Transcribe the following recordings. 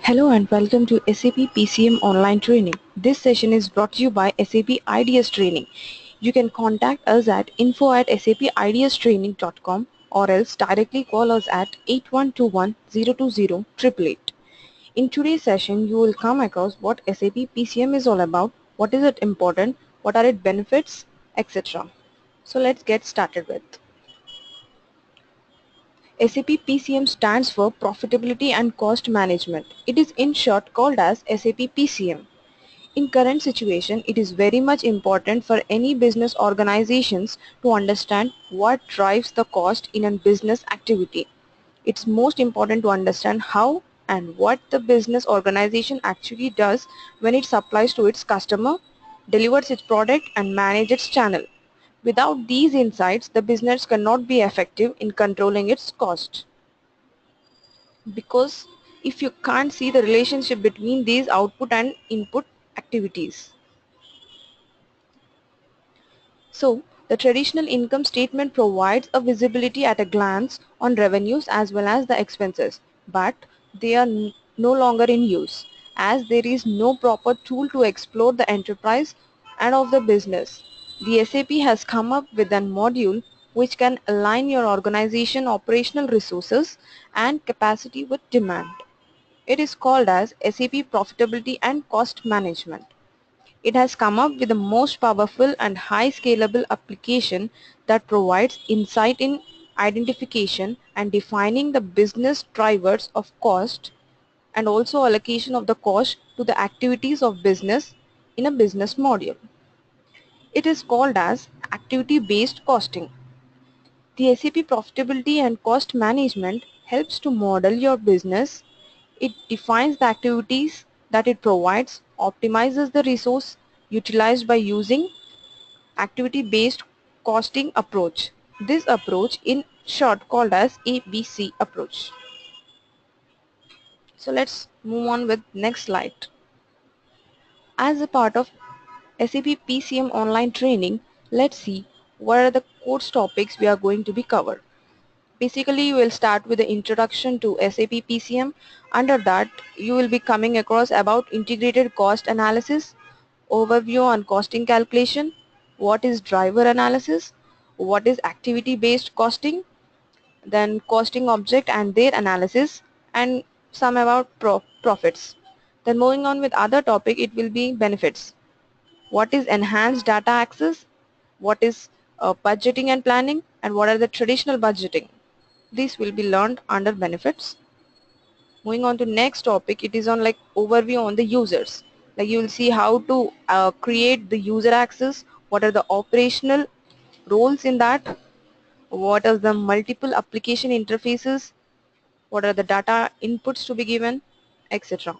Hello and welcome to SAP PCM online training. This session is brought to you by SAP IDS Training. You can contact us at info@sapidstraining.com or else directly call us at 8121 020 In today's session, you will come across what SAP PCM is all about, what is it important, what are its benefits, etc. So let's get started with. SAP PCM stands for Profitability and Cost Management. It is in short called as SAP PCM. In current situation, it is very much important for any business organizations to understand what drives the cost in a business activity. It's most important to understand how and what the business organization actually does when it supplies to its customer, delivers its product and manages its channel. Without these insights, the business cannot be effective in controlling its cost. Because if you can't see the relationship between these output and input activities. So, the traditional income statement provides a visibility at a glance on revenues as well as the expenses, but they are no longer in use as there is no proper tool to explore the enterprise and of the business. The SAP has come up with a module which can align your organization operational resources and capacity with demand. It is called as SAP Profitability and Cost Management. It has come up with the most powerful and high scalable application that provides insight in identification and defining the business drivers of cost and also allocation of the cost to the activities of business in a business module. It is called as activity-based costing. The SAP Profitability and Cost Management helps to model your business. It defines the activities that it provides, optimizes the resource utilized by using activity-based costing approach. This approach in short called as ABC approach. So let's move on with next slide. As a part of SAP PCM online training, let's see what are the course topics we are going to be covered. Basically, you will start with the introduction to SAP PCM. Under that, you will be coming across about integrated cost analysis, overview on costing calculation, what is driver analysis, what is activity-based costing, then costing object and their analysis, and some about profits. Then moving on with other topic, it will be benefits. What is enhanced data access, what is budgeting and planning, and what are the traditional budgeting. This will be learned under benefits. Moving on to next topic, it is on like overview on the users. Like you will see how to create the user access, what are the operational roles in that, what are the multiple application interfaces, what are the data inputs to be given, etc.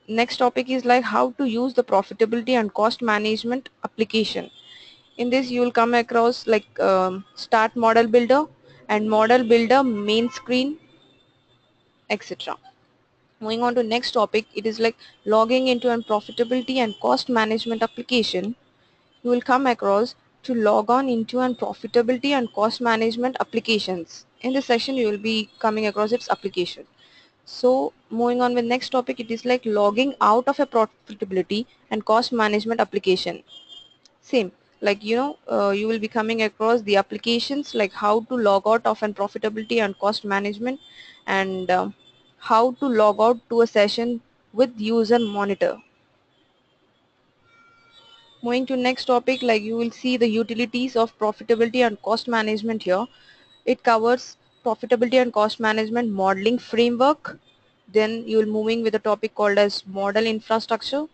Next topic is like how to use the profitability and cost management application. In this you will come across like start model builder and model builder main screen, etc. Moving on to next topic, it is like logging into a profitability and cost management application. You will come across to log on into a profitability and cost management applications. In this session you will be coming across its application. So moving on with next topic, it is like logging out of a profitability and cost management application. Same, like you will be coming across the applications like how to log out of an profitability and cost management, and how to log out to a session with user monitor. Moving to next topic, like you will see the utilities of profitability and cost management here. It covers profitability and cost management modeling framework. Then you will moving with a topic called as model infrastructure.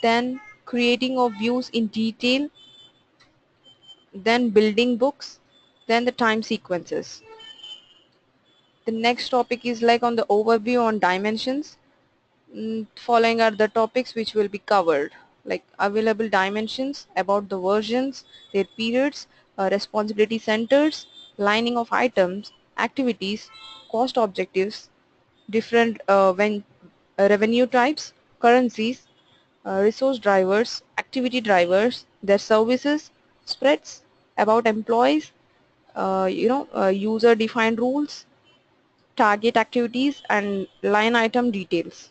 Then creating of views in detail, then building books, then the time sequences. The next topic is like on the overview on dimensions. Following are the topics which will be covered, like available dimensions, about the versions, their periods, responsibility centers, lining of items, activities, cost objectives, different revenue types, currencies, resource drivers, activity drivers, their services, spreads, about employees, user defined rules, target activities, and line item details.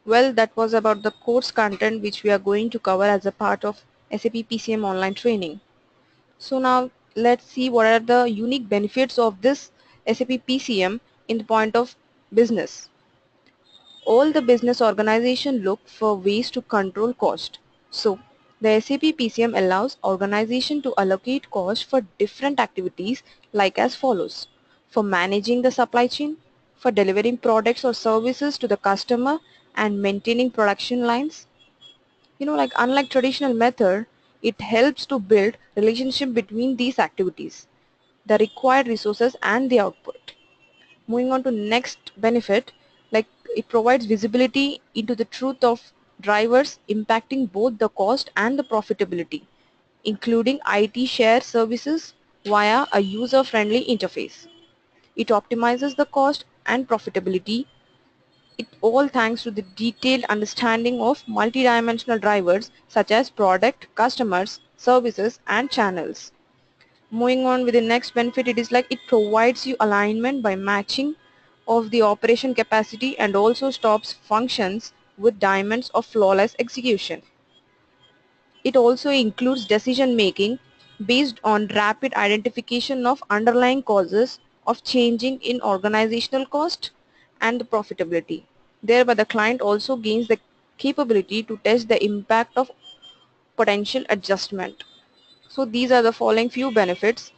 Well, that was about the course content which we are going to cover as a part of SAP PCM online training. So now let's see what are the unique benefits of this SAP PCM in the point of business. All the business organization look for ways to control cost. So the SAP PCM allows organization to allocate cost for different activities like as follows. For managing the supply chain, for delivering products or services to the customer and maintaining production lines. Like unlike traditional method, it helps to build relationship between these activities, the required resources and the output. Moving on to next benefit, like it provides visibility into the truth of drivers impacting both the cost and the profitability, including IT share services via a user-friendly interface. It optimizes the cost and profitability, it all thanks to the detailed understanding of multidimensional drivers such as product, customers, services, and channels. Moving on with the next benefit, it is like it provides you alignment by matching of the operation capacity and also stops functions with diamonds of flawless execution. It also includes decision making based on rapid identification of underlying causes of changing in organizational cost and the profitability. Thereby the client also gains the capability to test the impact of potential adjustment. So these are the following few benefits.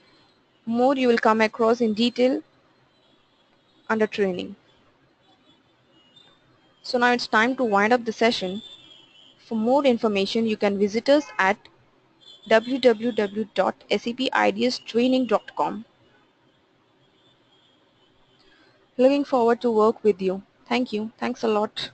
More you will come across in detail under training. So now it's time to wind up the session. For more information, you can visit us at www.sapideastraining.com. Looking forward to work with you. Thank you. Thanks a lot.